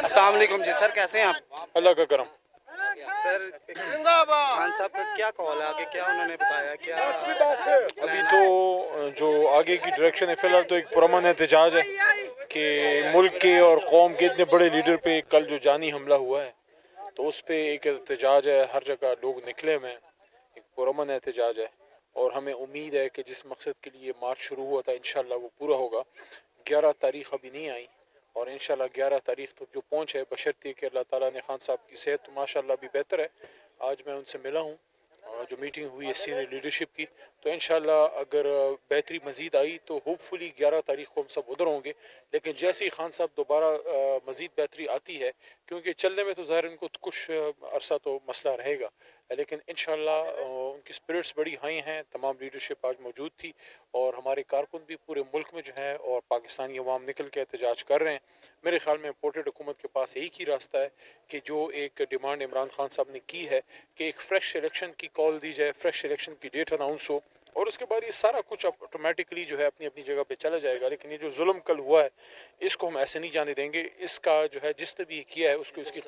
अस्सलाम वालेकुम जी सर, कैसे हैं आप? अल्लाह का करम। सर खान साहब का क्या कॉल है आगे, क्या उन्होंने बताया, क्या अभी तो जो आगे की डायरेक्शन है, फ़िलहाल तो एक पुरअमन एहतजाज है कि मुल्क के और कौम के इतने बड़े लीडर पे कल जो जानी हमला हुआ है, तो उस पे एक एहतजाज है, हर जगह लोग निकले हुए हैं, एक पुरअमन एहतजाज है। और हमें उम्मीद है कि जिस मकसद के लिए मार्च शुरू हुआ था इंशाल्लाह वो पूरा होगा। 11 तारीख़ अभी नहीं आई और इंशाल्लाह 11 तारीख़ तक जो पहुँच है, बशर्ते कि अल्लाह ताला ने खान साहब की सेहत तो माशाल्लाह अभी बेहतर है। आज मैं उनसे मिला हूँ, जो मीटिंग हुई है सीनियर लीडरशिप की, तो इंशाल्लाह अगर बेहतरी मज़ीद आई तो होपफुली 11 तारीख़ को हम सब उधर होंगे। लेकिन जैसे ही खान साहब दोबारा मज़ीद बेहतरी आती है, क्योंकि चलने में तो ज़ाहिर इनको कुछ अरसा तो मसला रहेगा, लेकिन इंशाल्लाह उनकी स्पिरिट्स बड़ी हाई हैं। तमाम लीडरशिप आज मौजूद थी और हमारे कारकुन भी पूरे मुल्क में जो है और पाकिस्तानी अवाम निकल के एहतजाज कर रहे हैं। मेरे ख्याल में इम्पोर्टेड हुकूमत के पास एक ही रास्ता है कि जो एक डिमांड इमरान खान साहब ने की है कि एक फ़्रेश इलेक्शन की कॉल दी जाए, फ़्रेश इलेक्शन की डेट अनाउंस हो और उसके बाद ये सारा कुछ ऑटोमेटिकली जो है अपनी अपनी जगह पे चला जाएगा। लेकिन ये जो जुल्म कल हुआ है, इसको हम ऐसे नहीं जाने देंगे। इसका जो है जिसने भी ये किया है उसको इसकी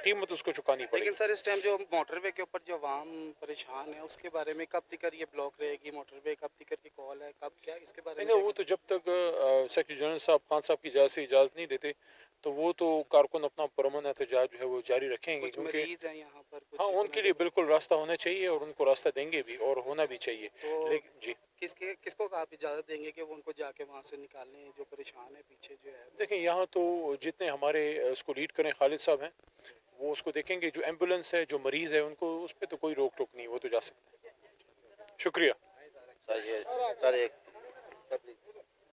कीमत उसको चुकानी पड़ेगी। लेकिन सर इस टाइम जो मोटरवे के ऊपर जो आवाम परेशान है उसके बारे में कब तक ये ब्लॉक रहेगी मोटरवे, कब तक की कॉल है, कब क्या इसके बारे में? नहीं, वो तो जब तक सेक्रेटरी जनरल साहब खान साहब की इजाज़त नहीं देते, तो वो तो कारकुन अपना पुरअमन एहतजाज जो है वो जारी रखेंगे, कुछ क्योंकि मरीज हैं यहाँ पर, कुछ हाँ, उनके लिए बिल्कुल रास्ता होना चाहिए और उनको रास्ता देंगे भी और होना भी चाहिए। तो लेकिन जी किसको आप इजाज़त देंगे कि वो उनको जाके वहाँ से निकालें जो परेशान है पीछे जो है? देखें, यहाँ तो जितने हमारे उसको लीड करें खालिद साहब हैं, वो उसको देखेंगे। जो एम्बुलेंस है, जो मरीज़ है, उनको उस पर तो कोई रोक टोक नहीं, वो तो जा सकते हैं। शुक्रिया। सर एक